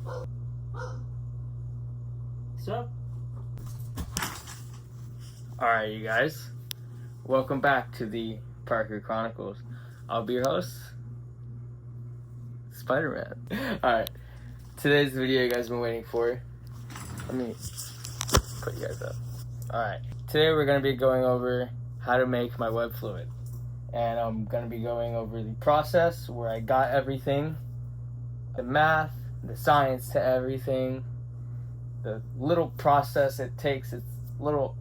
What's up? Alright, you guys. Welcome back to the Parker Chronicles. I'll be your host, Spider-Man. Alright, today's video you guys have been waiting for. Let me put you guys up. Alright, today we're going to be going over how to make my web fluid. And I'm going to be going over the process where I got everything, the math, the science to everything, the little process it takes. It's little,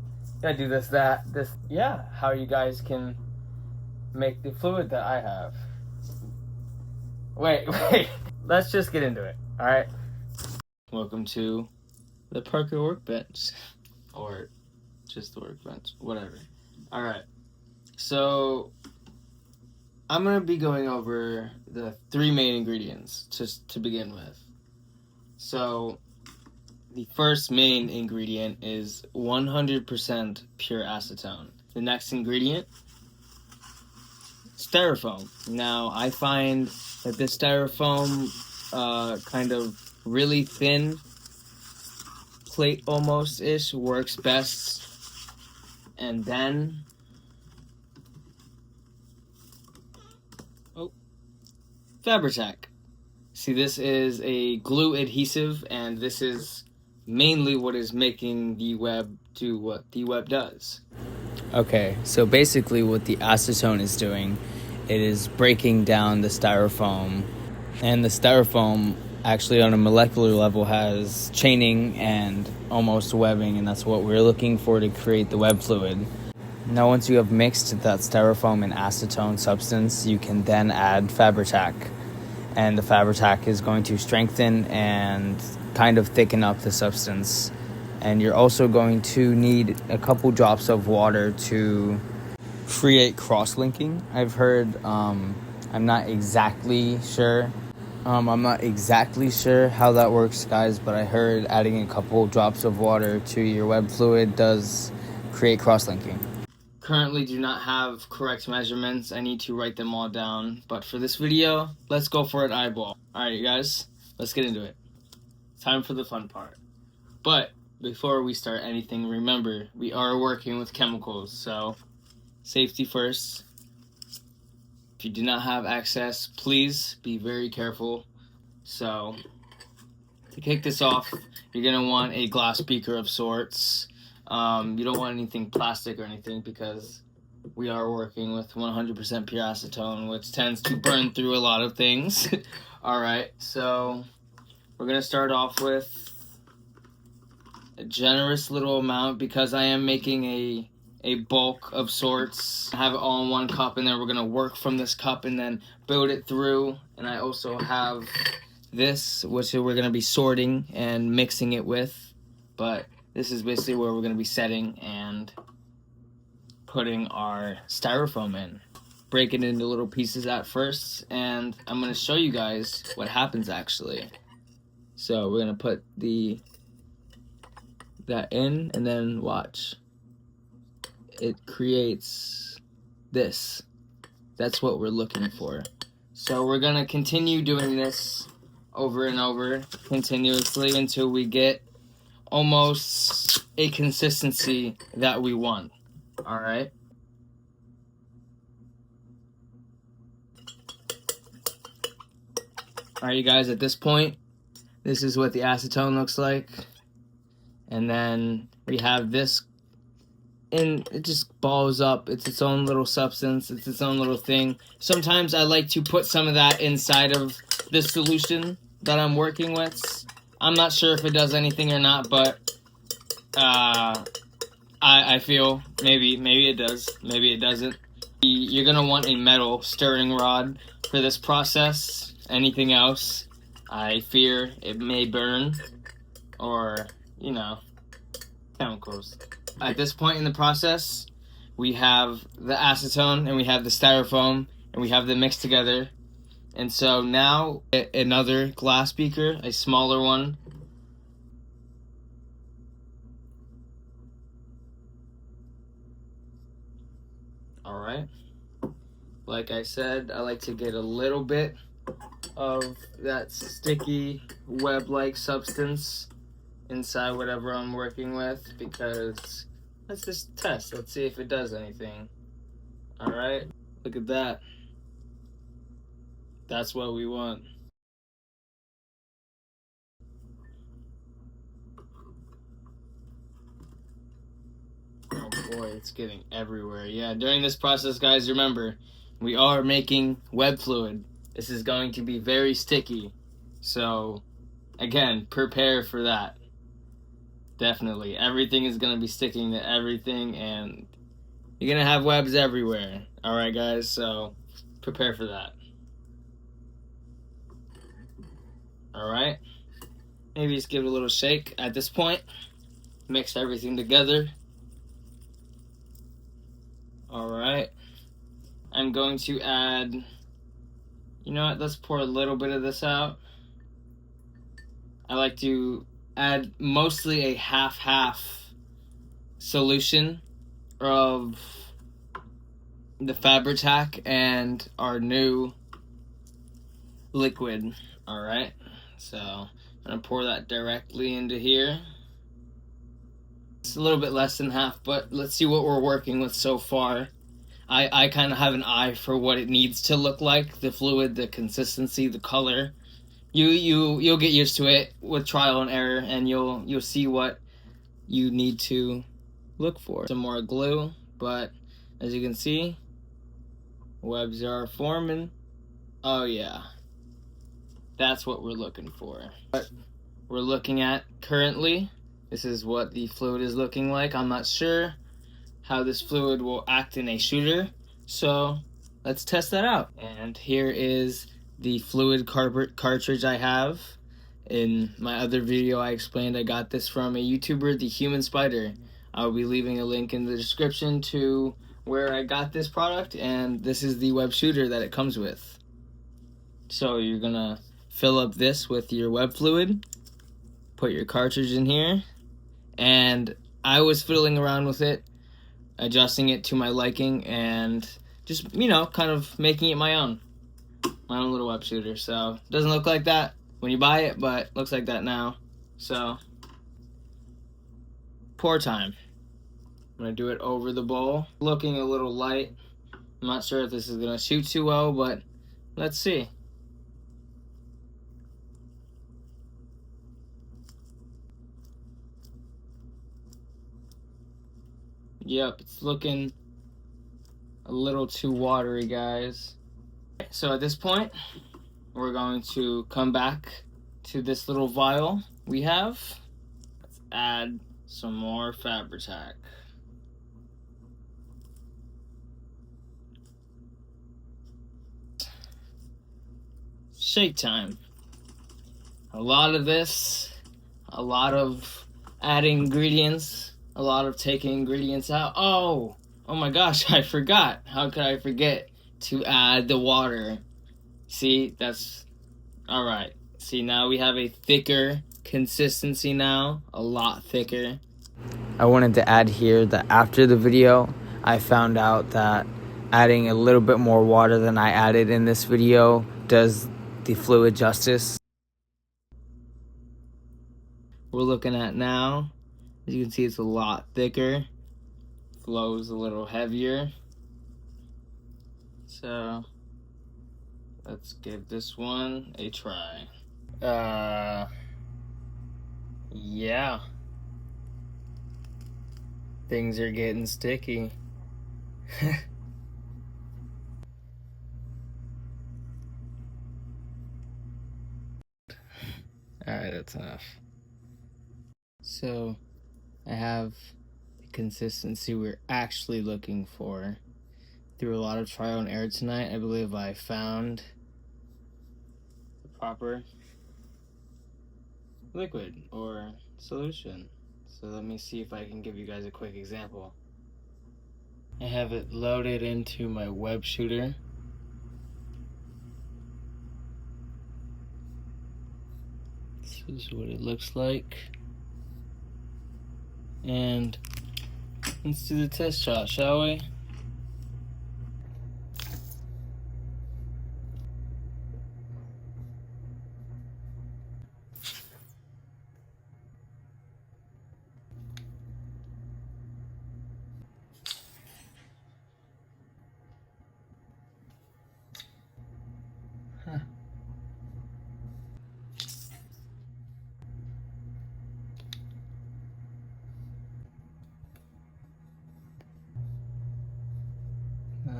I do this, that, this, yeah, how you guys can make the fluid that I have. Wait, let's just get into it, alright? Welcome to the Parker Workbench, or just the workbench, whatever. Alright, so I'm going to be going over the 3 main ingredients just to begin with. So the first main ingredient is 100% pure acetone. The next ingredient, styrofoam. Now, I find that this styrofoam kind of really thin plate almost-ish works best. And then, Fabri-Tac. See, this is a glue adhesive, and this is mainly what is making the web do what the web does. Okay, so basically what the acetone is doing, it is breaking down the styrofoam, and the styrofoam actually on a molecular level has chaining and almost webbing, and that's what we're looking for to create the web fluid. Now once you have mixed that styrofoam and acetone substance, you can then add Fabri-Tac, and the Fabri-Tac is going to strengthen and kind of thicken up the substance. And you're also going to need a couple drops of water to create cross-linking. I've heard, I'm not exactly sure how that works, guys, but I heard adding a couple drops of water to your web fluid does create cross-linking. Currently do not have correct measurements. I need to write them all down, but for this video, let's go for an eyeball. Alright, you guys, let's get into it. Time for the fun part. But before we start anything, remember, we are working with chemicals, so safety first. If you do not have access, please be very careful. So, to kick this off, you're going to want a glass beaker of sorts. You don't want anything plastic or anything because we are working with 100% pure acetone, which tends to burn through a lot of things. Alright, so we're going to start off with a generous little amount because I am making a bulk of sorts. I have it all in one cup, and then we're going to work from this cup and then build it through. And I also have this, which we're going to be sorting and mixing it with. But this is basically where we're going to be setting and putting our styrofoam in. Break it into little pieces at first, and I'm going to show you guys what happens actually. So we're going to put that in, and then watch. It creates this. That's what we're looking for. So we're going to continue doing this over and over continuously until we get almost a consistency that we want. Alright? Alright, you guys, at this point, this is what the acetone looks like. And then we have this, and it just balls up. It's its own little substance. It's its own little thing. Sometimes I like to put some of that inside of the solution that I'm working with. I'm not sure if it does anything or not, but I feel maybe it does, maybe it doesn't. You're going to want a metal stirring rod for this process. Anything else, I fear it may burn, or, you know, chemicals. At this point in the process, we have the acetone and we have the styrofoam and we have them mixed together. And so now another glass beaker, a smaller one. Alright. Like I said, I like to get a little bit of that sticky web-like substance inside whatever I'm working with, because let's just test. Let's see if it does anything. All right, look at that. That's what we want. Oh boy, it's getting everywhere. Yeah, during this process, guys, remember, we are making web fluid. This is going to be very sticky. So, again, prepare for that. Definitely. Everything is going to be sticking to everything, and you're going to have webs everywhere. Alright, guys, so prepare for that. Alright. Maybe just give it a little shake at this point. Mix everything together. Alright. I'm going to add... You know what? Let's pour a little bit of this out. I like to add mostly a half-half solution of the Fabri-Tac and our new liquid. Alright, so I'm going to pour that directly into here. It's a little bit less than half, but let's see what we're working with so far. I kind of have an eye for what it needs to look like, the fluid, the consistency, the color. You'll get used to it with trial and error, and you'll see what you need to look for. Some more glue, but as you can see, webs are forming. Oh yeah, that's what we're looking for. What we're looking at currently, this is what the fluid is looking like. I'm not sure how this fluid will act in a shooter, so let's test that out. And here is the fluid cartridge I have. In my other video I explained I got this from a YouTuber, The Human Spider. I'll be leaving a link in the description to where I got this product, and this is the web shooter that it comes with. So you're gonna fill up this with your web fluid, put your cartridge in here, and I was fiddling around with it, adjusting it to my liking, and just, you know, kind of making it my own little web shooter. So it doesn't look like that when you buy it, but looks like that now. So pour time. I'm gonna do it over the bowl. Looking a little light. I'm not sure if this is gonna shoot too well, but let's see. Yep, it's looking a little too watery, guys. So at this point, we're going to come back to this little vial we have. Let's add some more Fabri-Tac. Shake time. A lot of this, a lot of adding ingredients, a lot of taking ingredients out. Oh my gosh, I forgot. How could I forget to add the water? See, that's all right. See, now we have a thicker consistency now, a lot thicker. I wanted to add here that after the video, I found out that adding a little bit more water than I added in this video does the fluid justice. We're looking at now, as you can see, it's a lot thicker, flows a little heavier. So let's give this one a try. Yeah. Things are getting sticky. Alright, that's enough. So, I have the consistency we're actually looking for. Through a lot of trial and error tonight, I believe I found the proper liquid or solution. So let me see if I can give you guys a quick example. I have it loaded into my web shooter. This is what it looks like. And let's do the test shot, shall we?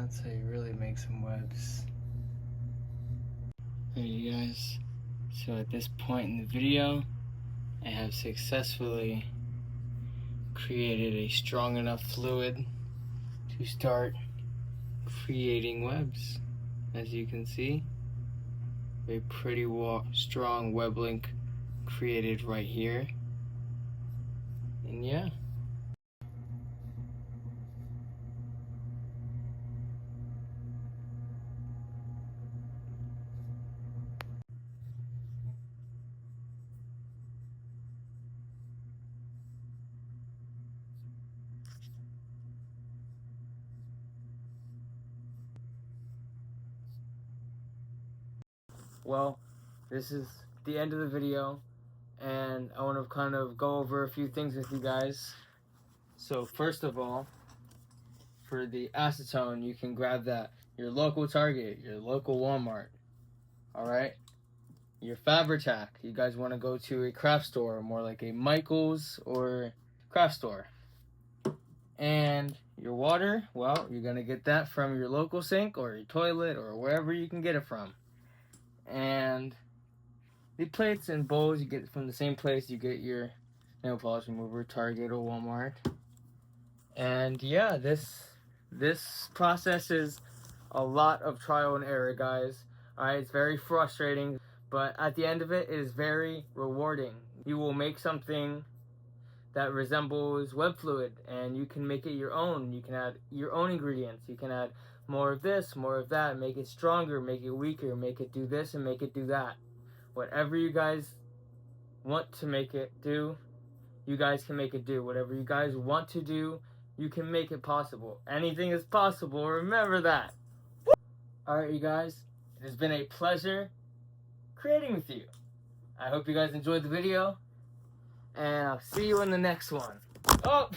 That's how you really make some webs. Alright, you guys. So at this point in the video, I have successfully created a strong enough fluid to start creating webs. As you can see, a pretty strong web link created right here. And yeah. Well, this is the end of the video, and I want to kind of go over a few things with you guys. So first of all, for the acetone, you can grab that your local Target, your local Walmart. Alright? Your Fabri-Tac, you guys want to go to a craft store, more like a Michael's or craft store. And your water, well, you're going to get that from your local sink or your toilet or wherever you can get it from. And the plates and bowls, you get it from the same place you get your nail polish remover, Target or Walmart. And yeah, this process is a lot of trial and error, guys. Alright, it's very frustrating, but at the end of it, it is very rewarding. You will make something that resembles web fluid, and you can make it your own. You can add your own ingredients. You can add more of this, more of that, make it stronger, make it weaker, make it do this and make it do that. Whatever you guys want to make it do, you guys can make it do. Whatever you guys want to do, you can make it possible. Anything is possible, remember that. Alright, you guys, it has been a pleasure creating with you. I hope you guys enjoyed the video, and I'll see you in the next one. Oh!